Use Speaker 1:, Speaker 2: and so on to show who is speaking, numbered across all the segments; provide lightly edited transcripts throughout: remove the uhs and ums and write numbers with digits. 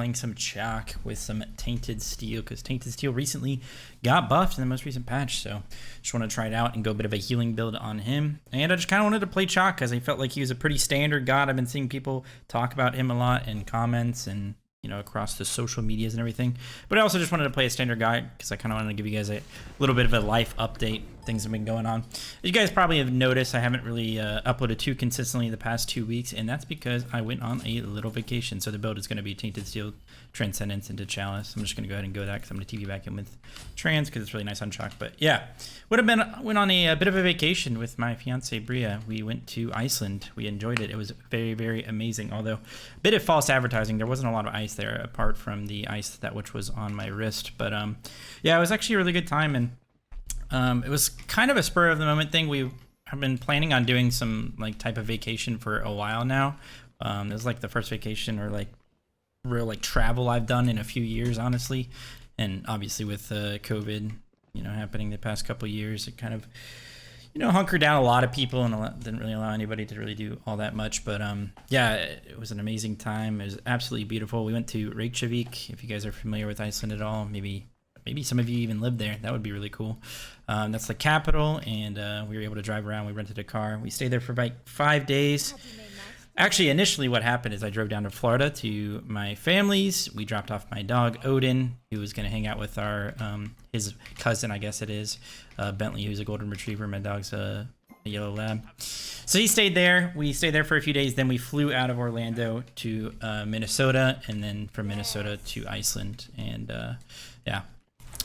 Speaker 1: playing some Chalk with some Tainted Steel, because Tainted Steel recently got buffed in the most recent patch, so just want to try it out and go a bit of a healing build on him. And I just kind of wanted to play Chalk because I felt like he was a pretty standard god. I've been seeing people talk about him a lot in comments and, you know, across the social medias and everything. But I also just wanted to play a standard guy because I kind of wanted to give you guys a little bit of a life update. Things have been going on. As you guys probably have noticed, I haven't really uploaded too consistently the past 2 weeks, and that's because I went on a little vacation. So the build is going to be Tainted Steel, Transcendence into Chalice. I'm just going to go ahead and go that because I'm going to TV back in with Trans because it's really nice on Chalk. But yeah, went on a bit of a vacation with my fiance Bria. We went to Iceland. We enjoyed it. It was very, very amazing. Although a bit of false advertising. There wasn't a lot of ice there apart from the ice which was on my wrist. But yeah, it was actually a really good time, and it was kind of a spur of the moment thing. We have been planning on doing some like type of vacation for a while now. It was like the first vacation or like real like travel I've done in a few years, honestly. And obviously with COVID, you know, happening the past couple of years, it kind of, you know, hunkered down a lot of people and didn't really allow anybody to really do all that much. But yeah, it was an amazing time. It was absolutely beautiful. We went to Reykjavik. If you guys are familiar with Iceland at all, maybe some of you even live there. That would be really cool. That's the capital, and we were able to drive around. We rented a car. We stayed there for about 5 days. Actually, initially what happened is I drove down to Florida to my family's. We dropped off my dog, Odin, who was going to hang out with our his cousin, I guess it is, Bentley, who's a golden retriever. My dog's a yellow lab. So he stayed there. We stayed there for a few days. Then we flew out of Orlando to Minnesota, and then from Minnesota to Iceland. And yeah.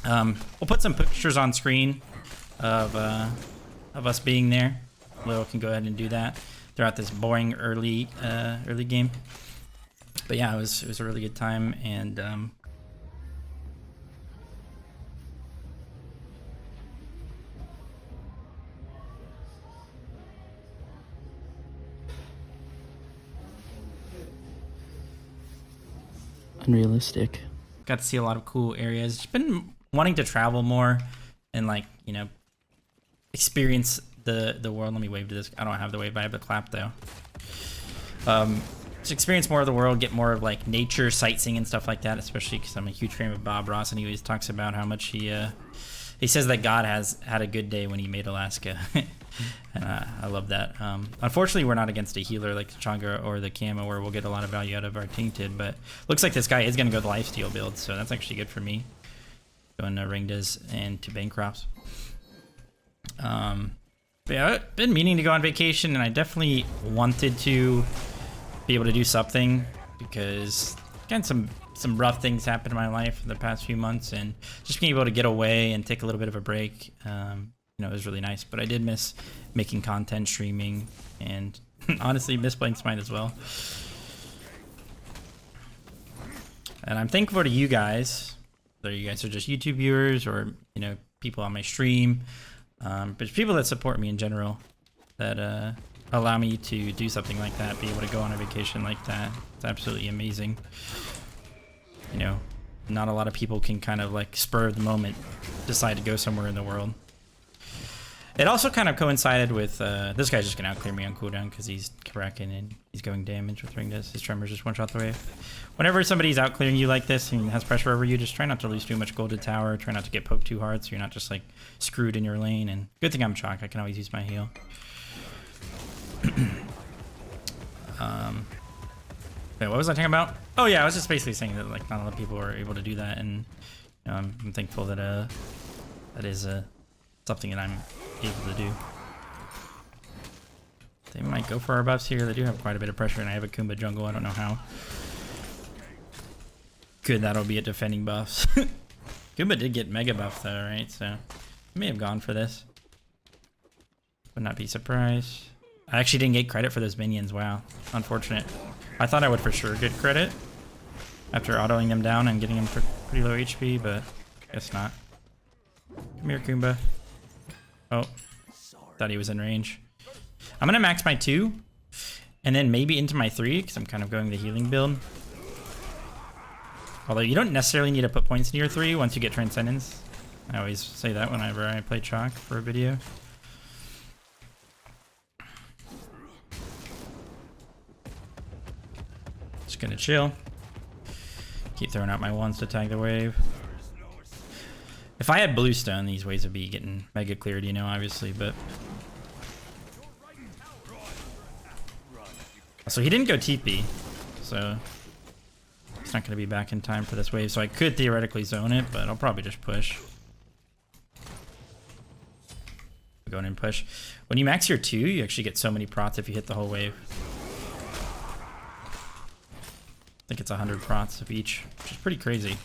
Speaker 1: We'll put some pictures on screen of us being there. Lil can go ahead and do that throughout this boring early game. But yeah, it was a really good time, and unrealistic. Got to see a lot of cool areas. Just been wanting to travel more and, like, you know, experience the world. Let me wave to this. I don't have the wave, but I have the clap though. Just experience more of the world, get more of like nature, sightseeing and stuff like that, especially because I'm a huge fan of Bob Ross, and he always talks about how much he says that God has had a good day when he made Alaska. And I love that. Unfortunately, we're not against a healer like the Changa or the Camo, where we'll get a lot of value out of our Tainted, but looks like this guy is going to go the lifesteal build, so that's actually good for me. Going to Ringdas and to Bancrofts. But yeah, I've been meaning to go on vacation, and I definitely wanted to be able to do something because, again, some rough things happened in my life in the past few months, and just being able to get away and take a little bit of a break, you know, it was really nice. But I did miss making content, streaming, and honestly miss playing Smite as well. And I'm thankful to you guys, whether you guys are just YouTube viewers or, you know, people on my stream, but people that support me in general, that allow me to do something like that, be able to go on a vacation like that. It's absolutely amazing. You know, not a lot of people can kind of like spur of the moment decide to go somewhere in the world. It also kind of coincided with this guy's just gonna outclear me on cooldown because he's cracking and he's going damage with Ringdas. His Tremors just one-shot the wave. Whenever somebody's outclearing you like this and has pressure over you, just try not to lose too much gold to tower. Try not to get poked too hard so you're not just like screwed in your lane. And good thing I'm Chalk. I can always use my heal. Wait, what was I talking about? Oh yeah, I was just basically saying that like not a lot of people are able to do that, and you know, I'm thankful that that is something that I'm able to do. They might go for our buffs here. They do have quite a bit of pressure, and I have a Kumba jungle. I don't know how good that'll be at defending buffs. Kumba did get mega buff though, right? So I may have gone for this. Would not be surprised. I actually didn't get credit for those minions. Wow, unfortunate. I thought I would for sure get credit after autoing them down and getting them for pretty low HP, but guess not. Come here, Kumba. Oh, thought he was in range. I'm gonna max my 2 and then maybe into my 3 because I'm kind of going the healing build. Although you don't necessarily need to put points into your 3 once you get Transcendence. I always say that whenever I play Chalk for a video. Just gonna chill. Keep throwing out my ones to tag the wave. If I had bluestone, these waves would be getting mega cleared, you know, obviously, but... So he didn't go TP, so... It's not going to be back in time for this wave, so I could theoretically zone it, but I'll probably just push. Go in and push. When you max your 2, you actually get so many prots if you hit the whole wave. I think it's 100 prots of each, which is pretty crazy.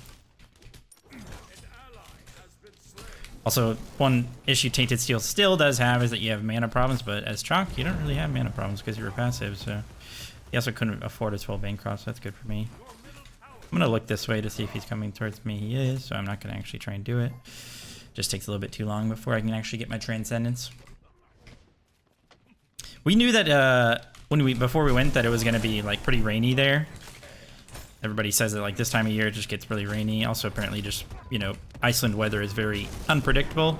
Speaker 1: Also, one issue Tainted Steel still does have is that you have mana problems, but as Chalk, you don't really have mana problems because you're passive, so... He also couldn't afford his full Bancross, so that's good for me. I'm gonna look this way to see if he's coming towards me. He is, so I'm not gonna actually try and do it. Just takes a little bit too long before I can actually get my Transcendence. We knew that before we went that it was gonna be like pretty rainy there. Everybody says that like this time of year it just gets really rainy. Also apparently just, you know, Iceland weather is very unpredictable.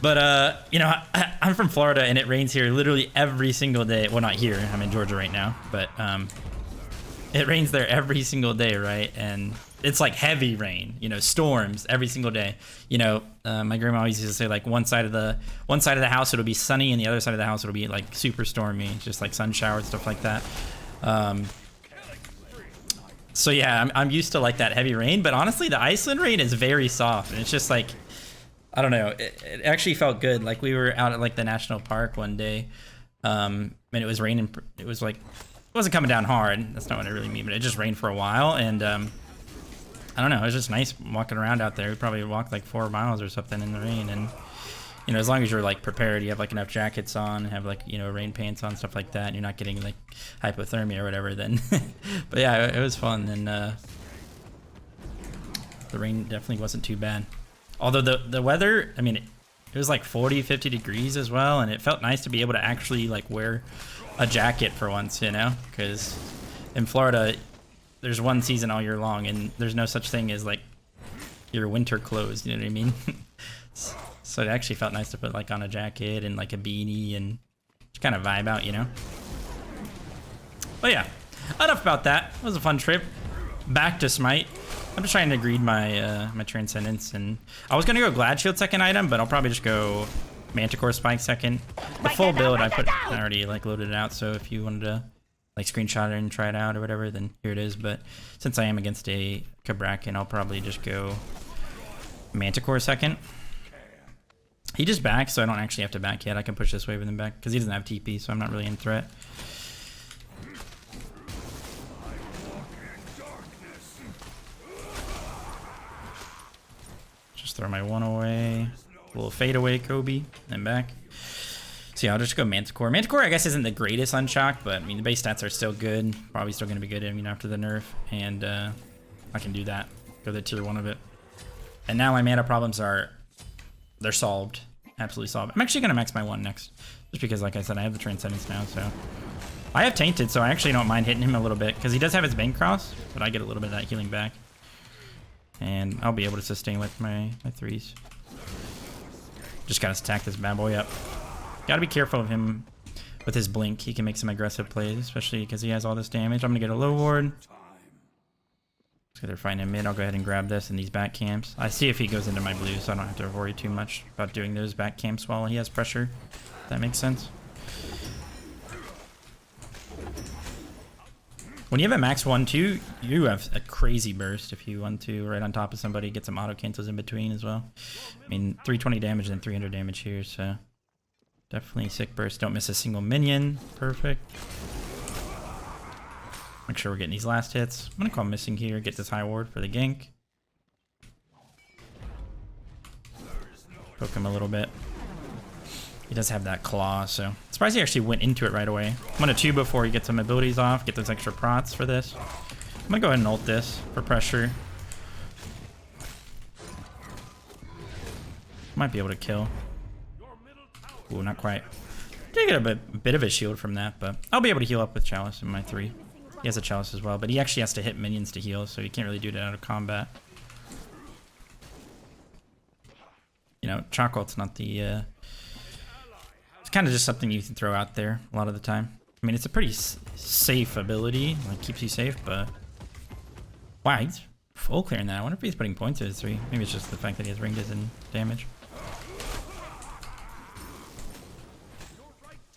Speaker 1: But you know, I'm from Florida and it rains here literally every single day. Well, not here, I'm in Georgia right now, but it rains there every single day, right? And it's like heavy rain, you know, storms every single day. You know, my grandma always used to say like one side of the house it'll be sunny and the other side of the house it'll be like super stormy, just like sun showers, stuff like that. So yeah, I'm used to like that heavy rain, but honestly the Iceland rain is very soft and it's just like, I don't know, it actually felt good. Like we were out at like the national park one day, and it was raining. It was like, it wasn't coming down hard. That's not what I really mean, but it just rained for a while. And I don't know, it was just nice walking around out there. We probably walked like 4 miles or something in the rain. And, you know, as long as you're like prepared, you have like enough jackets on, have like, you know, rain pants on, stuff like that, and you're not getting like hypothermia or whatever, then, but yeah, it was fun. And the rain definitely wasn't too bad. Although the weather, I mean, it was like 40, 50 degrees as well, and it felt nice to be able to actually like wear a jacket for once, you know, because in Florida, there's one season all year long, and there's no such thing as like your winter clothes, you know what I mean? So it actually felt nice to put like on a jacket and like a beanie and just kind of vibe out, you know? But yeah, enough about that. It was a fun trip. Back to Smite. I'm just trying to greed my my Transcendence, and I was gonna go Glad Shield second item, but I'll probably just go Manticore Spike second. The full build I already like loaded it out, so if you wanted to like screenshot it and try it out or whatever, then here it is. But since I am against a Cabrakan, I'll probably just go Manticore second. He just backs, so I don't actually have to back yet. I can push this wave and then back because he doesn't have TP, so I'm not really in threat. Just throw my one away. A little fade away, Kobe, and back. So yeah, I'll just go Manticore. Manticore, I guess, isn't the greatest on Shock, but I mean, the base stats are still good. Probably still going to be good, I mean, after the nerf. And I can do that. Go the tier 1 of it. And now my mana problems are, they're solved. Absolutely solved. I'm actually going to max my 1 next. Just because, like I said, I have the Transcendence now, so. I have Tainted, so I actually don't mind hitting him a little bit. Because he does have his Bancross, but I get a little bit of that healing back. And I'll be able to sustain with my 3s. Just gotta stack this bad boy up. Gotta be careful of him with his blink. He can make some aggressive plays, especially because he has all this damage. I'm gonna get a low ward. So they're fighting him mid. I'll go ahead and grab this in these back camps. I see if he goes into my blue, so I don't have to worry too much about doing those back camps while he has pressure. If that makes sense. When you have a max 1-2, you have a crazy burst if you want to right on top of somebody, get some auto cancels in between as well. I mean, 320 damage and 300 damage here, so definitely sick burst. Don't miss a single minion. Perfect. Make sure we're getting these last hits. I'm gonna call missing here, get this high ward for the gank. Poke him a little bit. He does have that claw, so surprised he actually went into it right away. I'm gonna 2 before he gets some abilities off, get those extra prots for this. I'm gonna go ahead and ult this for pressure. Might be able to kill. Ooh, not quite. Did get a bit of a shield from that, but I'll be able to heal up with Chalice in my 3. He has a Chalice as well, but he actually has to hit minions to heal, so he can't really do that out of combat. You know, Chalk ult's not the kind of just something you can throw out there a lot of the time. I mean, it's a pretty safe ability, like keeps you safe, but Wow, he's full clearing that. I wonder if he's putting points to his 3. Maybe it's just the fact that he has ring and damage.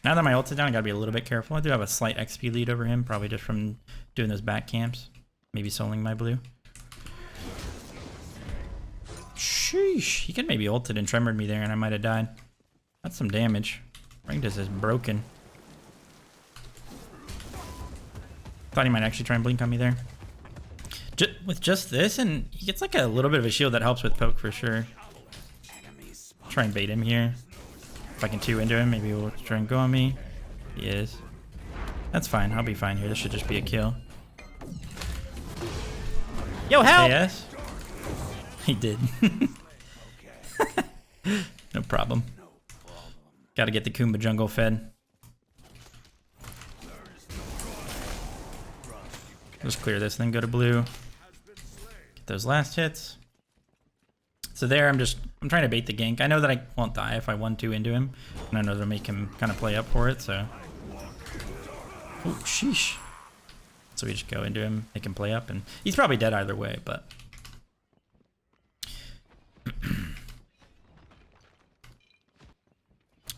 Speaker 1: Now that my ult's down, I gotta be a little bit careful. I do have a slight XP lead over him, probably just from doing those back camps. Maybe soloing my blue. Sheesh. He could maybe ulted and tremored me there and I might have died. That's some damage. Ring is broken. Thought he might actually try and blink on me there. With just this, and he gets like a little bit of a shield that helps with poke for sure. Try and bait him here. If I can 2 into him, maybe he'll try and go on me. He is. That's fine. I'll be fine here. This should just be a kill. Yo, help! Yes. He did. No problem. Gotta get the Kumba jungle fed. Just clear this, then go to blue. Get those last hits. So there, I'm trying to bait the gank. I know that I won't die if I 1-2 into him, and I know that'll make him kind of play up for it. So, oh sheesh. So we just go into him, make him play up, and he's probably dead either way. But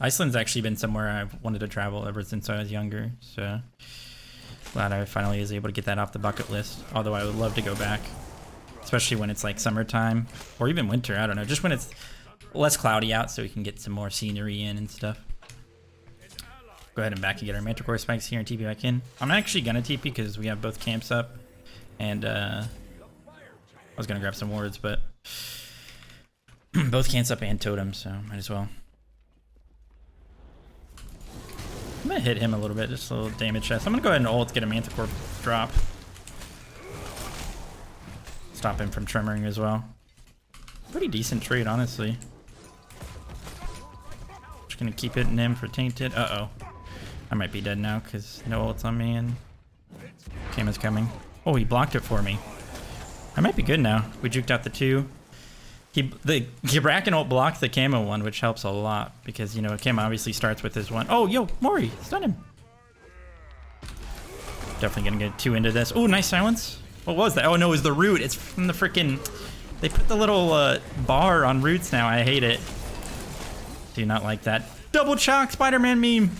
Speaker 1: Iceland's actually been somewhere I've wanted to travel ever since I was younger. So glad I finally was able to get that off the bucket list. Although I would love to go back. Especially when it's like summertime or even winter, I don't know, just when it's less cloudy out so we can get some more scenery in and stuff. Go ahead and back and get our manticore spikes here and TP back in. I'm actually gonna TP because we have both camps up and I was gonna grab some wards, but both camps up and totems, so might as well. I'm gonna hit him a little bit, just a little damage chest. I'm gonna go ahead and ult, get a manticore drop. Stop him from tremoring as well. Pretty decent trade, honestly. Just gonna keep hitting him for tainted. Uh-oh. I might be dead now because no ult's on me and Cam is coming. Oh, he blocked it for me. I might be good now. We juked out the 2. The Bracken ult blocked the camo one, which helps a lot because, you know, camo obviously starts with his 1. Oh, yo, Mori, stun him. Definitely gonna get 2 into this. Oh, nice silence. What was that? Oh no, it was the root. It's from the freaking. They put the little bar on roots now. I hate it. Do not like that. Double chalk Spider-Man meme.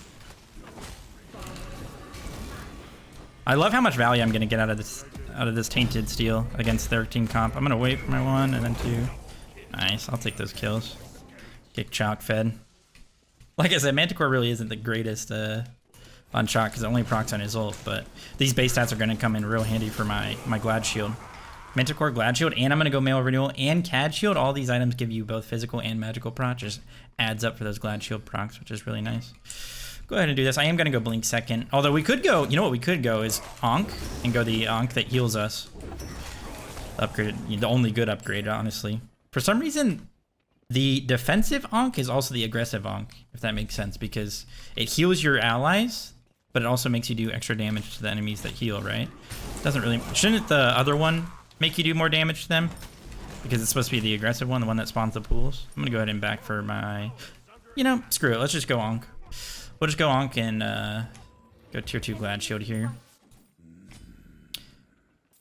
Speaker 1: I love how much value I'm gonna get out of this tainted steel against their team comp. I'm gonna wait for my 1 and then 2. Nice. I'll take those kills. Get chalk fed. Like I said, Manticore really isn't the greatest on Chalk because it only procs on his ult, but these base stats are going to come in real handy for my Glad Shield. Manticore, Glad Shield, and I'm going to go Mail Renewal and CAD Shield. All these items give you both physical and magical proc. Just adds up for those Glad Shield procs, which is really nice. Go ahead and do this. I am going to go Blink second. Although we could go, you know what we could go is Ankh and go the Ankh that heals us. Upgrade, the only good upgrade, honestly. For some reason, the defensive Ankh is also the aggressive Ankh, if that makes sense, because it heals your allies, but it also makes you do extra damage to the enemies that heal, right? Doesn't really... Shouldn't the other one make you do more damage to them? Because it's supposed to be the aggressive one, the one that spawns the pools. I'm going to go ahead and back for my... You know, screw it. Let's just go Ankh. We'll just go Ankh and go tier 2 Glad Shield here.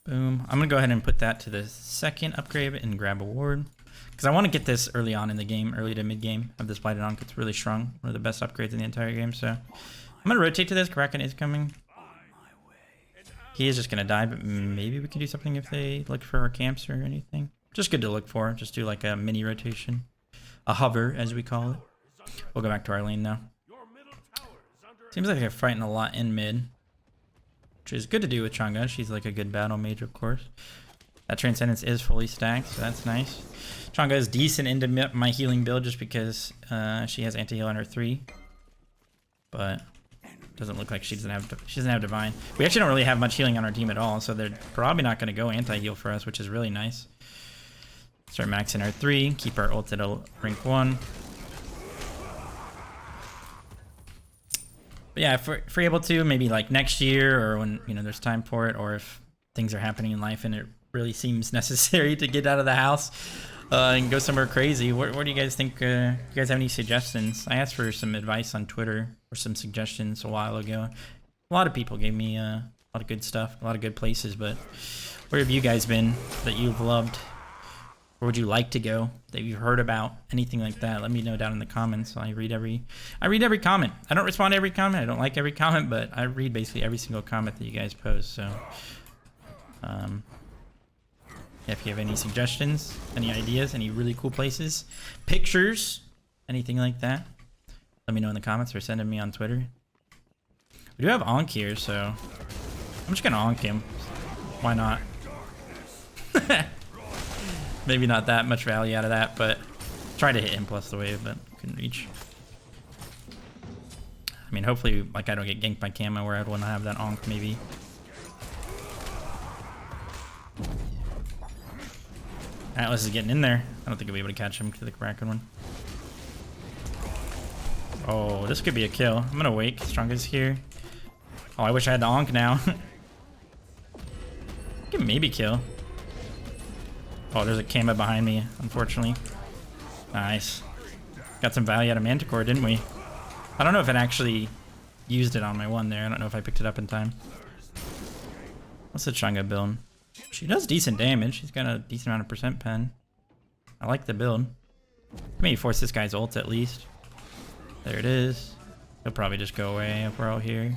Speaker 1: Boom. I'm going to go ahead and put that to the second upgrade and grab a ward. Because I want to get this early on in the game, early to mid game of this Blighted Ankh. It's really strong. One of the best upgrades in the entire game. So I'm going to rotate to this. Kraken is coming. He is just going to die, but maybe we can do something if they look for our camps or anything. Just good to look for. Just do like a mini rotation. A hover, as we call it. We'll go back to our lane now. Seems like they're fighting a lot in mid. Which is good to do with Chang'e. She's like a good battle mage, of course. That Transcendence is fully stacked, so that's nice. Chang'e is decent into my healing build just because she has anti-heal on her 3. But doesn't look like she doesn't have Divine. We actually don't really have much healing on our team at all, so they're probably not going to go anti-heal for us, which is really nice. Start maxing our 3, keep our ult at a rank 1. But yeah, if we're able to, maybe like next year or when, you know, there's time for it, or if things are happening in life and it really seems necessary to get out of the house and go somewhere crazy, where do you guys think, you guys have any suggestions? I asked for some advice on Twitter or some suggestions a while ago. A lot of people gave me A lot of good stuff, a lot of good places, but where have you guys been that you've loved? Where would you like to go that you've heard about? Anything like that, let me know down in the comments. I read every comment. I don't respond to every comment. I don't like every comment, but I read basically every single comment that you guys post. So if you have any suggestions, any ideas, any really cool places, pictures, anything like that, let me know in the comments or send them me on Twitter. We do have Ankh here, so I'm just gonna Ankh him. Why not? Maybe not that much value out of that, but try to hit him plus the wave, but couldn't reach. I mean, hopefully, like, I don't get ganked by camo where I'd want to have that Ankh, maybe. Atlas is getting in there. I don't think I'll be able to catch him to the Kraken one. Oh, this could be a kill. I'm gonna wake. Strongest here. Oh, I wish I had the Ankh now. Can maybe kill. Oh, there's a Kama behind me, unfortunately. Nice. Got some value out of Manticore, didn't we? I don't know if it actually used it on my one there. I don't know if I picked it up in time. What's the Chunga build? She does decent damage. She's got a decent amount of percent pen. I like the build. Maybe force this guy's ult at least. There it is. He'll probably just go away if we're all here.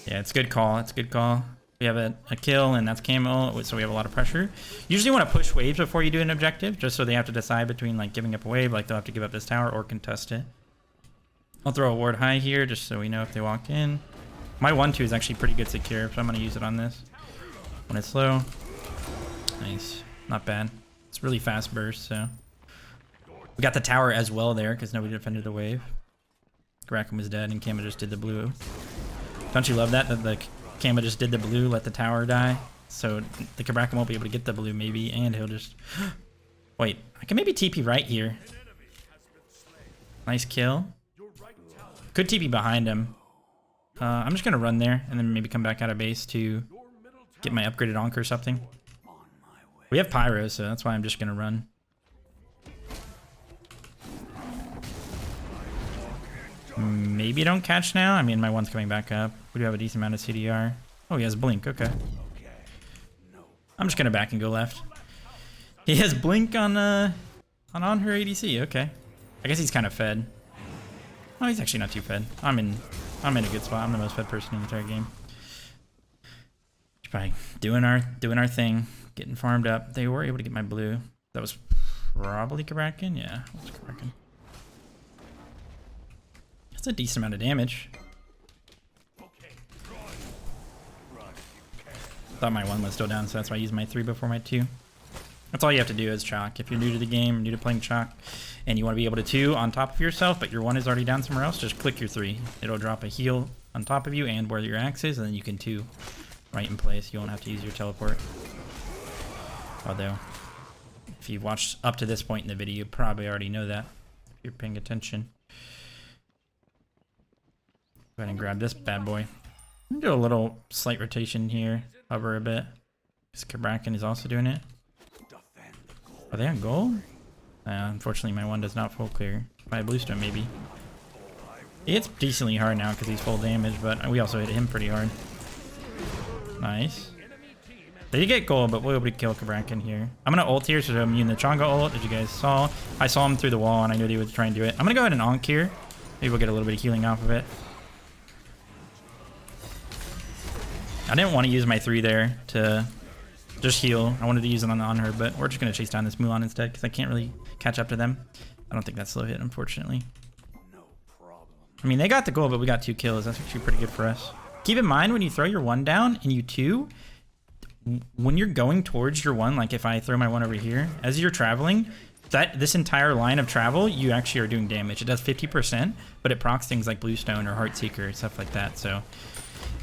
Speaker 1: Yeah, it's a good call. It's a good call. We have a kill, and that's camo, so we have a lot of pressure. Usually want to push waves before you do an objective, just so they have to decide between like giving up a wave, like they'll have to give up this tower or contest it. I'll throw a ward high here, just so we know if they walk in. My 1-2 is actually pretty good secure, so I'm going to use it on this when it's low. Nice. Not bad. It's really fast burst, so. We got the tower as well there, because nobody defended the wave. Kraken was dead, and Kama just did the blue. Don't you love that? That the Kama just did the blue, let the tower die. So the Kraken won't be able to get the blue maybe, and he'll just... Wait, I can maybe TP right here. Nice kill. Could TP behind him. I'm just going to run there, and then maybe come back out of base to get my upgraded Ankh or something. We have Pyro, so that's why I'm just going to run. Maybe don't catch now. I mean, my one's coming back up. We do have a decent amount of CDR. Oh, he has Blink. Okay. I'm just gonna back and go left. He has Blink on her ADC. Okay. I guess he's kind of fed. Oh, he's actually not too fed. I'm in a good spot. I'm the most fed person in the entire game. Just probably doing our thing, getting farmed up. They were able to get my blue. That was probably Kraken. Yeah, it was Kraken. That's a decent amount of damage. Thought my 1 was still down, so that's why I used my 3 before my 2. That's all you have to do is chalk. If you're new to the game, new to playing chalk, and you want to be able to 2 on top of yourself, but your 1 is already down somewhere else, just click your 3. It'll drop a heal on top of you and where your axe is, and then you can 2 right in place. You won't have to use your teleport. Although, if you've watched up to this point in the video, you probably already know that, if you're paying attention. Go ahead and grab this bad boy. Do a little slight rotation here. Hover a bit. This Kraken is also doing it. Are they on gold? Unfortunately, my 1 does not full clear. By a bluestone, maybe. It's decently hard now because he's full damage, but we also hit him pretty hard. Nice. They did get gold, but we'll be able to kill Kraken here. I'm going to ult here, so I'm using the Chonga ult, as you guys saw. I saw him through the wall, and I knew he would try and do it. I'm going to go ahead and Ankh here. Maybe we'll get a little bit of healing off of it. I didn't want to use my 3 there to just heal. I wanted to use it on her, but we're just going to chase down this Mulan instead because I can't really catch up to them. I don't think that's slow hit, unfortunately. I mean, they got the goal, but we got 2 kills. That's actually pretty good for us. Keep in mind when you throw your 1 down and you 2, when you're going towards your 1, like if I throw my 1 over here, as you're traveling, this entire line of travel, you actually are doing damage. It does 50%, but it procs things like Bluestone or Heartseeker, stuff like that. So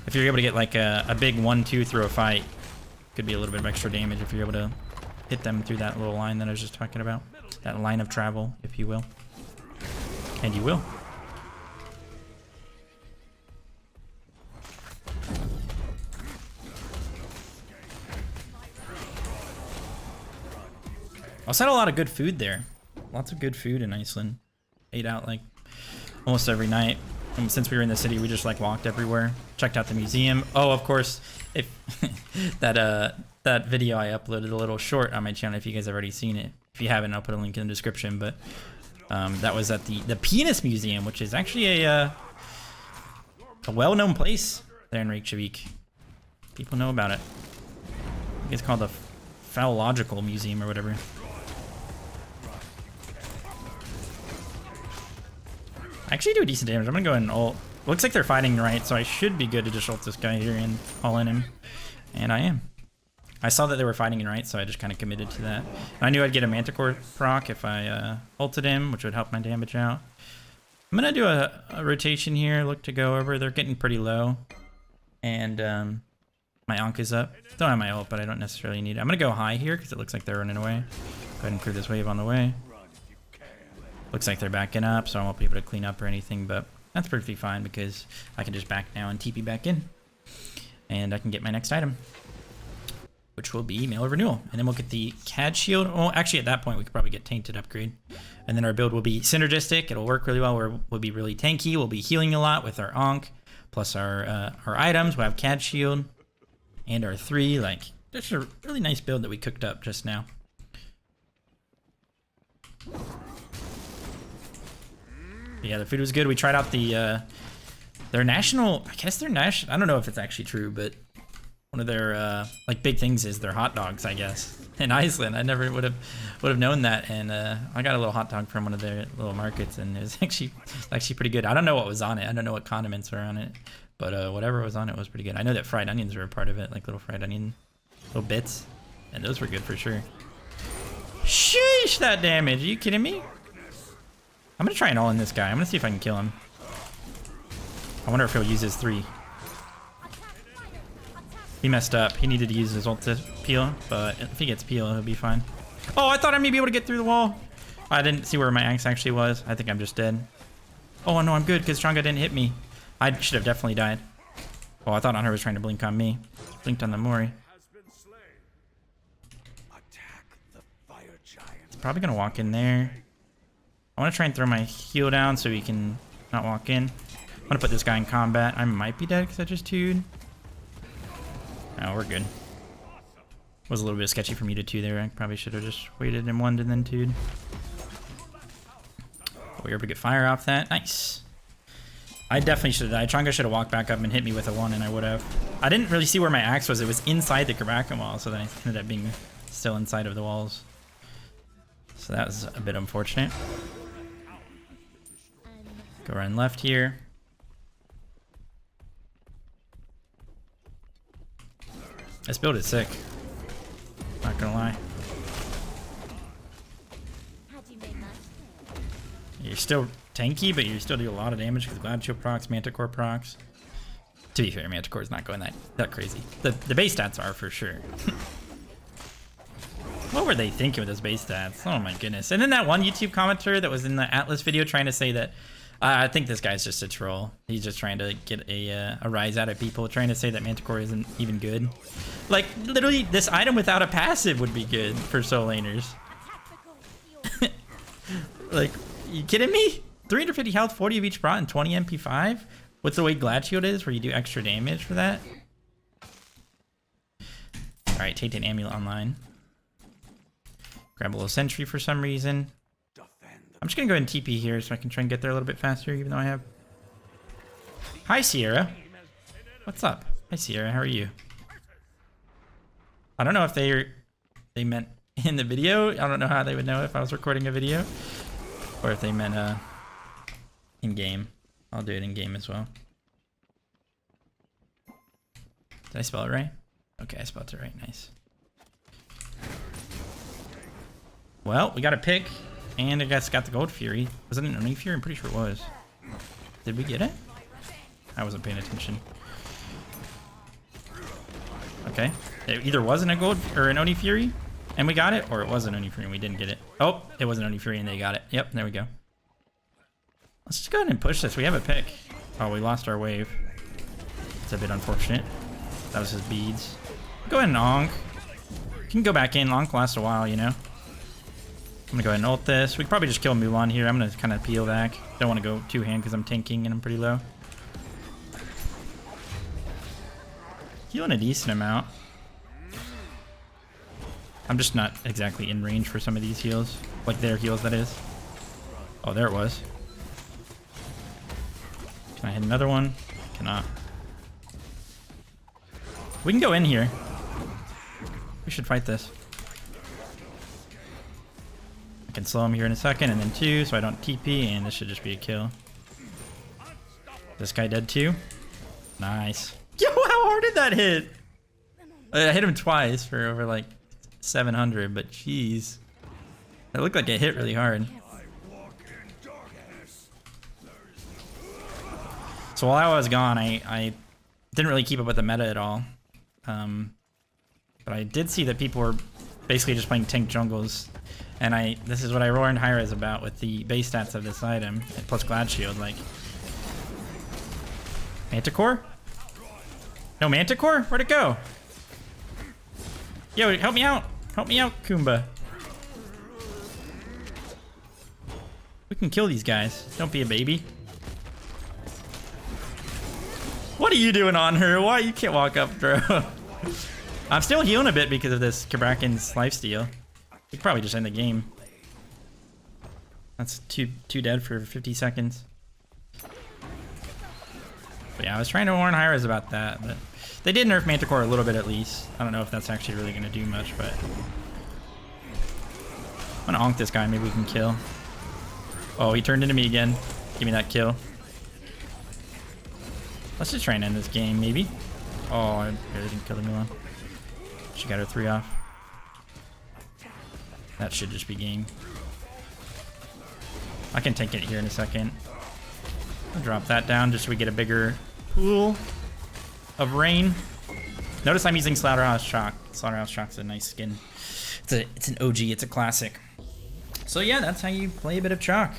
Speaker 1: if you're able to get like a big 1-2 through a fight, could be a little bit of extra damage if you're able to hit them through that little line that I was just talking about. That line of travel, if you will. And you will. Also had a lot of good food there. Lots of good food in Iceland. Ate out like almost every night. And since we were in the city, we just like walked everywhere, checked out the museum. Oh, of course, if that video I uploaded a little short on my channel, if you guys have already seen it. If you haven't, I'll put a link in the description. But that was at the Penis Museum, which is actually a well-known place there in Reykjavik. People know about it. I think it's called the Phallological Museum or whatever. I actually do decent damage. I'm gonna go ahead and ult. Looks like they're fighting right, so I should be good to just ult this guy here and all in him. And I am. I saw that they were fighting in right, so I just kind of committed to that. I knew I'd get a manticore proc if I ulted him, which would help my damage out. I'm gonna do a rotation here, look to go over. They're getting pretty low. And my Ankh is up. Don't have my ult, but I don't necessarily need it. I'm gonna go high here because it looks like they're running away. Go ahead and clear this wave on the way. Looks like they're backing up, so I won't be able to clean up or anything, but that's perfectly fine because I can just back now and TP back in. And I can get my next item, which will be Mail of Renewal. And then we'll get the CAD Shield. Well, actually, at that point, we could probably get Tainted upgrade. And then our build will be synergistic. It'll work really well. We'll be really tanky. We'll be healing a lot with our Ankh, plus our items. We'll have CAD Shield and our 3. Like, that's a really nice build that we cooked up just now. Yeah, the food was good. We tried out their national, I guess their national, I don't know if it's actually true, but one of their like big things is their hot dogs, I guess, in Iceland. I never would have known that, and I got a little hot dog from one of their little markets, and it was actually pretty good. I don't know what was on it. I don't know what condiments were on it, but whatever was on it was pretty good. I know that fried onions were a part of it, like little fried onion, little bits, and those were good for sure. Sheesh, that damage. Are you kidding me? I'm gonna try and all in this guy. I'm gonna see if I can kill him. I wonder if he'll use his 3. He messed up. He needed to use his ult to peel, but if he gets peel, he'll be fine. Oh, I thought I may be able to get through the wall. I didn't see where my axe actually was. I think I'm just dead. Oh, no, I'm good because Changa didn't hit me. I should have definitely died. Oh, I thought Honor was trying to blink on me. Blinked on the Mori. He's probably gonna walk in there. I want to try and throw my heal down so he can not walk in. I'm gonna put this guy in combat. I might be dead because I just 2'd. No, we're good. Was a little bit sketchy for me to 2 there. I probably should have just waited and 1'd and then 2'd. We were able to get fire off that. Nice. I definitely should have died. Changa should have walked back up and hit me with a 1, and I would have. I didn't really see where my axe was. It was inside the Krabakan wall, so then I ended up being still inside of the walls. So that was a bit unfortunate. Go run left here. This build is sick. Not gonna lie. You're still tanky, but you still do a lot of damage because Glad Shield procs, Manticore procs. To be fair, Manticore is not going that crazy. The base stats are for sure. What were they thinking with those base stats? Oh my goodness. And then that one YouTube commenter that was in the Atlas video trying to say that I think this guy's just a troll. He's just trying to get a rise out of people, trying to say that Manticore isn't even good. Like, literally, this item without a passive would be good for soul laners. Like, you kidding me? 350 health, 40 of each brought, and 20 MP5? What's the way Glad Shield is, where you do extra damage for that? Alright, Tainted Amulet online. Grab a little sentry for some reason. I'm just gonna go ahead and TP here so I can try and get there a little bit faster, even though I have... Hi, Sierra. What's up? Hi, Sierra. How are you? I don't know if they meant in the video. I don't know how they would know if I was recording a video. Or if they meant in-game. I'll do it in-game as well. Did I spell it right? Okay, I spelled it right. Nice. Well, we got a pick. And I guess got the Gold Fury. Was it an Oni Fury? I'm pretty sure it was. Did we get it? I wasn't paying attention. Okay. It either wasn't a Gold or an Oni Fury and we got it, or it was an Oni Fury and we didn't get it. Oh, it was an Oni Fury and they got it. Yep, there we go. Let's just go ahead and push this. We have a pick. Oh, we lost our wave. It's a bit unfortunate. That was his beads. Go ahead and Ankh. You can go back in. Ankh lasts a while, you know. I'm gonna go ahead and ult this. We could probably just kill Mulan here. I'm gonna kind of peel back. Don't want to go two-hand because I'm tanking and I'm pretty low. Healing a decent amount. I'm just not exactly in range for some of these heals. Like their heals, that is. Oh, there it was. Can I hit another one? Cannot. We can go in here. We should fight this. I can slow him here in a second, and then 2, so I don't TP, and this should just be a kill. This guy dead too? Nice. Yo, how hard did that hit? I hit him twice for over like 700, but jeez. It looked like it hit really hard. So while I was gone, I didn't really keep up with the meta at all. But I did see that people were basically just playing tank jungles. And this is what I warned hirez about with the base stats of this item, plus Glad Shield, like... Manticore? No Manticore? Where'd it go? Yo, help me out! Help me out, Kumba. We can kill these guys. Don't be a baby. What are you doing on her? Why you can't walk up, bro? I'm still healing a bit because of this Kabrakan's lifesteal. We could probably just end the game. That's two dead for 50 seconds. But yeah, I was trying to warn hirez about that, but they did nerf Manticore a little bit at least. I don't know if that's actually really going to do much, but... I'm going to onk this guy, maybe we can kill. Oh, he turned into me again. Give me that kill. Let's just try and end this game, maybe. Oh, I barely didn't kill the Mulan. She got her 3 off. That should just be game. I can tank it here in a second. I'll drop that down just so we get a bigger pool of rain. Notice I'm using Slaughterhouse Shock. Slaughterhouse Shock's a nice skin. It's an OG, it's a classic. So yeah, that's how you play a bit of Chalk.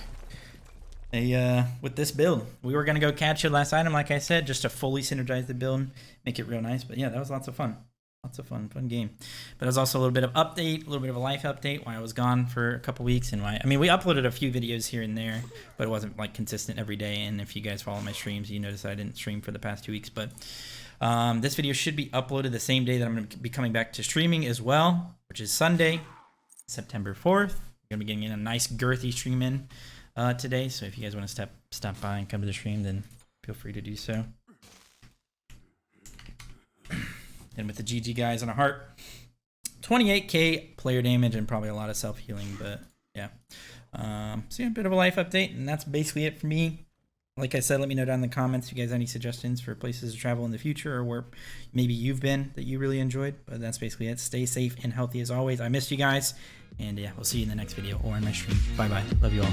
Speaker 1: With this build. We were gonna go catch your last item, like I said, just to fully synergize the build, make it real nice. But yeah, that was lots of fun. Lots of fun game. But it was also a little bit of update, a little bit of a life update, why I was gone for a couple weeks and why. I mean, we uploaded a few videos here and there, but it wasn't like consistent every day. And if you guys follow my streams, you notice I didn't stream for the past 2 weeks. But this video should be uploaded the same day that I'm going to be coming back to streaming as well, which is Sunday, September 4th. I'm going to be getting in a nice girthy stream in today. So if you guys want to stop by and come to the stream, then feel free to do so. And with the GG guys on a heart, 28k player damage and probably a lot of self-healing, but yeah. So yeah, a bit of a life update, and that's basically it for me. Like I said, let me know down in the comments if you guys have any suggestions for places to travel in the future or where maybe you've been that you really enjoyed. But that's basically it. Stay safe and healthy as always. I missed you guys, and yeah, we'll see you in the next video or in my stream. Bye-bye. Love you all.